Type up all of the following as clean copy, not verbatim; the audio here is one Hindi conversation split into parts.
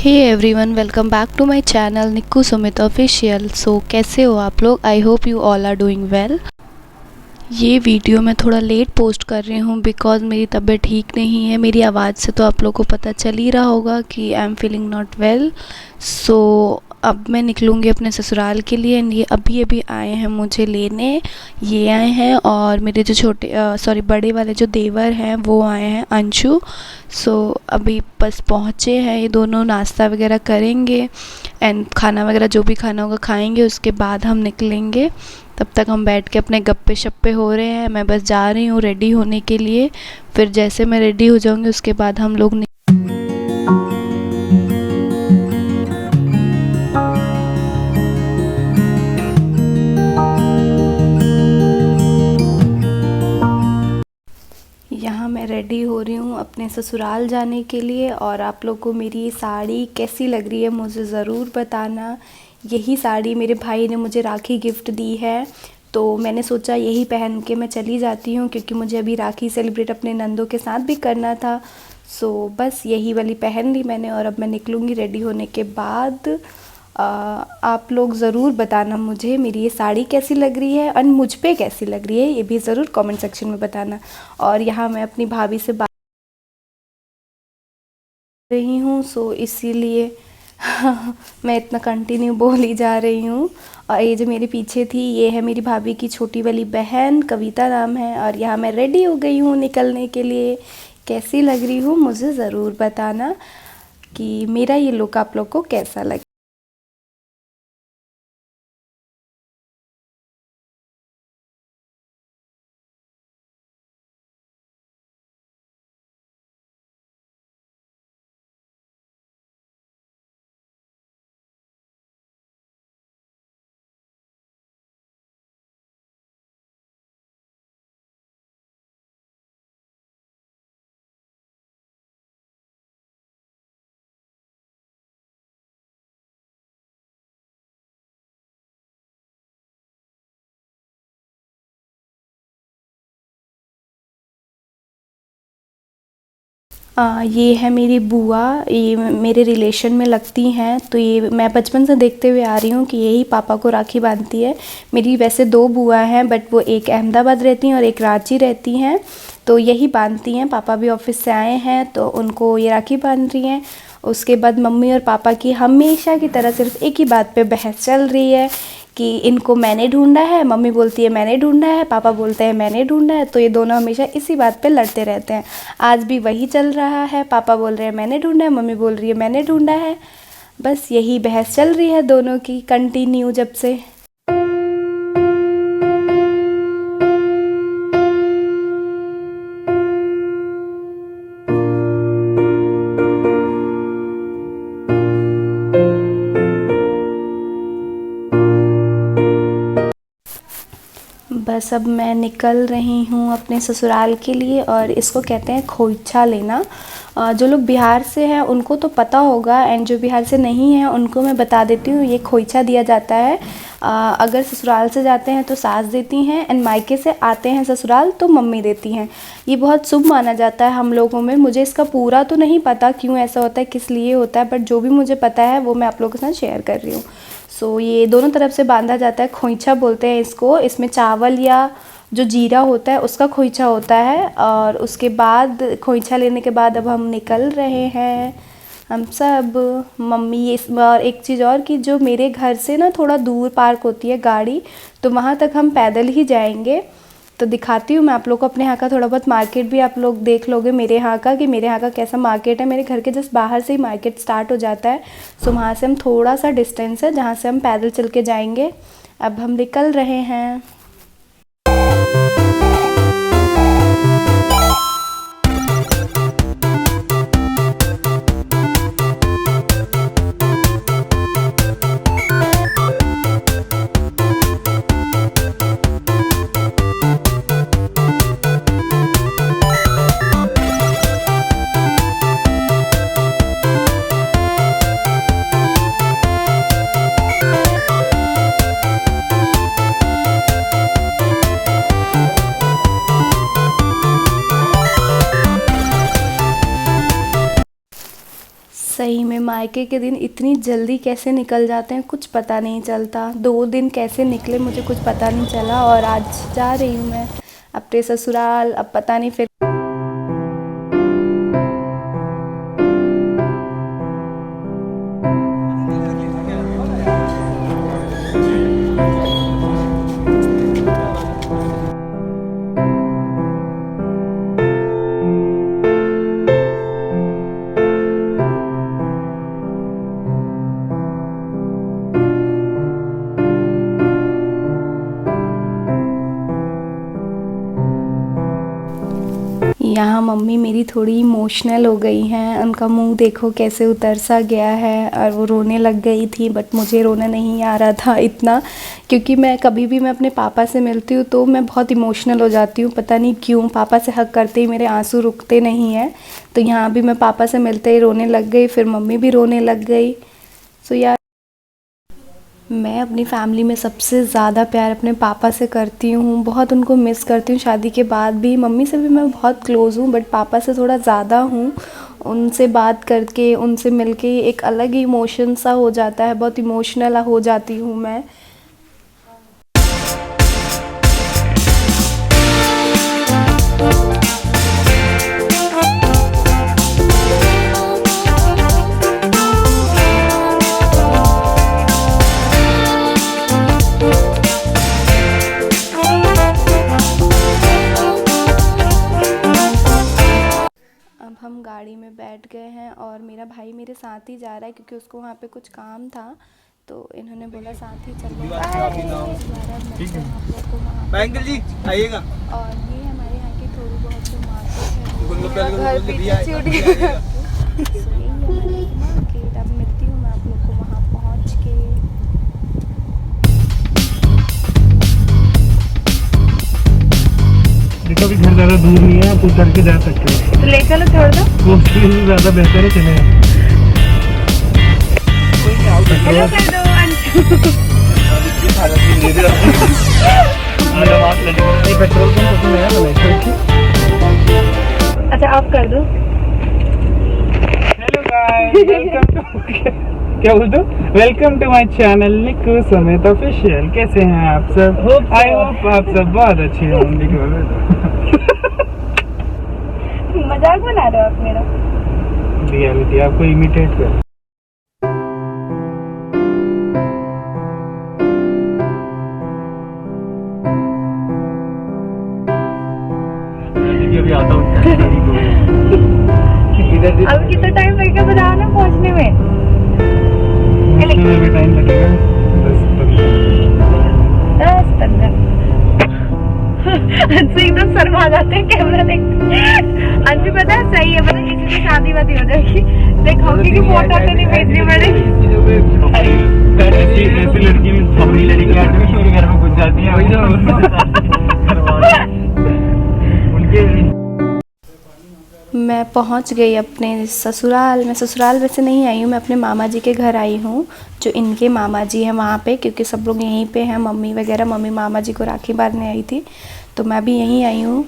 Hey everyone, welcome back to my channel Nikku Sumit official. So कैसे हो आप लोग? I hope you all are doing well. ये वीडियो मैं थोड़ा लेट पोस्ट कर रही हूँ बिकॉज़ मेरी तबीयत ठीक नहीं है। मेरी आवाज़ से तो आप लोगों को पता चल ही रहा होगा कि I am feeling not well. So अब मैं निकलूँगी अपने ससुराल के लिए एंड ये अभी अभी आए हैं मुझे लेने। ये आए हैं और मेरे जो बड़े वाले जो देवर हैं वो आए हैं, अंशु। सो अभी बस पहुँचे हैं, ये दोनों नाश्ता वगैरह करेंगे एंड खाना वगैरह जो भी खाना होगा खाएंगे, उसके बाद हम निकलेंगे। तब तक हम बैठ के अपने गप्पे शप्पे हो रहे हैं। मैं बस जा रही हूँ रेडी होने के लिए, फिर जैसे मैं रेडी हो जाऊँगी उसके बाद हम लोग यहाँ मैं रेडी हो रही हूँ अपने ससुराल जाने के लिए। और आप लोग को मेरी ये साड़ी कैसी लग रही है मुझे ज़रूर बताना। यही साड़ी मेरे भाई ने मुझे राखी गिफ्ट दी है, तो मैंने सोचा यही पहन के मैं चली जाती हूँ क्योंकि मुझे अभी राखी सेलिब्रेट अपने नंदों के साथ भी करना था। सो बस यही वाली पहन ली मैंने और अब मैं निकलूँगी रेडी होने के बाद। आप लोग ज़रूर बताना मुझे मेरी ये साड़ी कैसी लग रही है और मुझ पे कैसी लग रही है, ये भी ज़रूर कमेंट सेक्शन में बताना। और यहाँ मैं अपनी भाभी से बात कर रही हूँ, सो इसीलिए मैं इतना कंटिन्यू बोली जा रही हूँ। और ये जो मेरे पीछे थी ये है मेरी भाभी की छोटी वाली बहन, कविता नाम है। और यहाँ मैं रेडी हो गई हूँ निकलने के लिए। कैसी लग रही हूँ मुझे ज़रूर बताना कि मेरा ये लुक आप लोग को कैसा लगे। ये है मेरी बुआ, ये मेरे रिलेशन में लगती हैं। तो ये मैं बचपन से देखते हुए आ रही हूँ कि यही पापा को राखी बांधती है। मेरी वैसे दो बुआ हैं बट वो एक अहमदाबाद रहती हैं और एक रांची रहती हैं, तो यही बांधती हैं। पापा भी ऑफिस से आए हैं तो उनको ये राखी बांध रही हैं। उसके बाद मम्मी और पापा की हमेशा की तरह सिर्फ एक ही बात पे बहस चल रही है कि इनको मैंने ढूंढा है। मम्मी बोलती है मैंने ढूंढा है, पापा बोलते हैं मैंने ढूंढा है। तो ये दोनों हमेशा इसी बात पे लड़ते रहते हैं। आज भी वही चल रहा है, पापा बोल रहे हैं मैंने ढूंढा है, मम्मी बोल रही है मैंने ढूंढा है। बस यही बहस चल रही है दोनों की कंटिन्यू जब से। बस अब मैं निकल रही हूँ अपने ससुराल के लिए और इसको कहते हैं खोइछा लेना। जो लोग बिहार से हैं उनको तो पता होगा एंड जो बिहार से नहीं हैं उनको मैं बता देती हूँ। ये खोइछा दिया जाता है। अगर ससुराल से जाते हैं तो सास देती हैं एंड मायके से आते हैं ससुराल तो मम्मी देती हैं। ये बहुत शुभ माना जाता है हम लोगों में। मुझे इसका पूरा तो नहीं पता क्यों ऐसा होता है, किस लिए होता है, बट जो भी मुझे पता है वो मैं आप लोगों के साथ शेयर कर रही हूँ। सो ये दोनों तरफ से बांधा जाता है, खोइछा बोलते हैं इसको। इसमें चावल या जो जीरा होता है उसका खोइछा होता है। और उसके बाद खोइछा लेने के बाद अब हम निकल रहे हैं हम सब। मम्मी ये और एक चीज़ और कि जो मेरे घर से ना थोड़ा दूर पार्क होती है गाड़ी, तो वहाँ तक हम पैदल ही जाएंगे। तो दिखाती हूँ मैं आप लोग को अपने यहाँ का थोड़ा बहुत मार्केट भी आप लोग देख लोगे मेरे यहाँ का कि मेरे यहाँ का कैसा मार्केट है। मेरे घर के जस्ट बाहर से ही मार्केट स्टार्ट हो जाता है। सो वहाँ से हम थोड़ा सा डिस्टेंस है जहाँ से हम पैदल चल के जाएंगे। अब हम निकल रहे हैं। मायके के दिन इतनी जल्दी कैसे निकल जाते हैं कुछ पता नहीं चलता। 2 दिन कैसे निकले मुझे कुछ पता नहीं चला और आज जा रही हूँ मैं अपने ससुराल। अब पता नहीं फिर यहाँ मम्मी मेरी थोड़ी इमोशनल हो गई हैं। उनका मुंह देखो कैसे उतर सा गया है और वो रोने लग गई थी, बट मुझे रोना नहीं आ रहा था इतना, क्योंकि मैं कभी भी मैं अपने पापा से मिलती हूँ तो मैं बहुत इमोशनल हो जाती हूँ। पता नहीं क्यों, पापा से हग करते ही मेरे आंसू रुकते नहीं हैं। तो यहाँ भी मैं पापा से मिलते ही रोने लग गई, फिर मम्मी भी रोने लग गई। सो यार मैं अपनी फैमिली में सबसे ज़्यादा प्यार अपने पापा से करती हूँ, बहुत उनको मिस करती हूँ। शादी के बाद भी मम्मी से भी मैं बहुत क्लोज़ हूँ, बट पापा से थोड़ा ज़्यादा हूँ। उनसे बात करके, उनसे मिलके एक अलग ही इमोशन सा हो जाता है, बहुत इमोशनल हो जाती हूँ मैं। अब हम गाड़ी में बैठ गए हैं और मेरा भाई मेरे साथ ही जा रहा है क्योंकि उसको वहाँ पे कुछ काम था, तो इन्होंने बोला साथ ही चलो। ठीक है, बैंगल जी आइएगा। और ये हमारे यहाँ की थोड़ी बहुत जो मार्केट है, घर पीछे छूट गया। सो यही है हमारी मार्केट। अब मिलती हूँ मैं आप लोग को वहाँ पहुँच के। देखो अभी घर ज़्यादा दूर नहीं है, आप उतर के जा सकते हैं। तो ले चलो, छोड़ दो। वो ज़्यादा बेहतर है, चले हेलो कर दो पेट्रोल पंप नया। अच्छा ऑफ कर दो। हेलो गाइस, वेलकम टू क्या बोल दो, वेलकम टू माय चैनल निकू समेत ऑफिशियल। कैसे हैं आप सब? आई होप आप सब बहुत अच्छे होंगे। मजाक बना रहे हो आप मेरा। रियलिटी आपको इमिटेट कर। अभी आता हूँ अब कितना टाइम लगेगा बताओ ना पहुँचने में? भी टाइम लगेगा 10-15। अंशु एकदम शर्मा जाते हैं कैमरा देखते। अंशु पता है सही है, मतलब किसी से शादी वादी हो जाएगी देखोगे कि फोटो तो नहीं भेजनी पड़ेगी। ऐसी लड़की अपनी लड़की मेरे घर में घुस जाती है मैं पहुंच गई अपने ससुराल। मैं ससुराल वैसे नहीं आई हूँ, मैं अपने मामा जी के घर आई हूँ, जो इनके मामा जी हैं वहाँ पे, क्योंकि सब लोग यहीं पे हैं, मम्मी वगैरह। मम्मी मामा जी को राखी बांधने आई थी, तो मैं भी यहीं आई हूँ।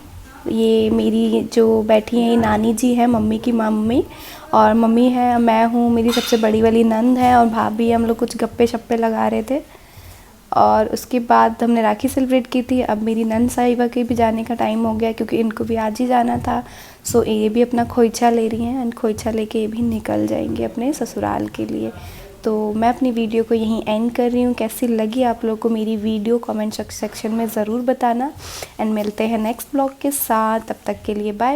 ये मेरी जो बैठी हैं ये नानी जी है, मम्मी की मम्मी, और मम्मी है, मैं हूँ, मेरी सबसे बड़ी वाली नंद है और भाभी। हम लोग कुछ गप्पे शप्पे लगा रहे थे और उसके बाद हमने राखी सेलिब्रेट की थी। अब मेरी नंद साहिबा के भी जाने का टाइम हो गया क्योंकि इनको भी आज ही जाना था। सो ये भी अपना खोइछा ले रही हैं एंड खोइछा लेके ये भी निकल जाएंगे अपने ससुराल के लिए। तो मैं अपनी वीडियो को यहीं एंड कर रही हूँ। कैसी लगी आप लोगों को मेरी वीडियो कमेंट सेक्शन में ज़रूर बताना एंड मिलते हैं नेक्स्ट ब्लॉग के साथ। तब तक के लिए बाय।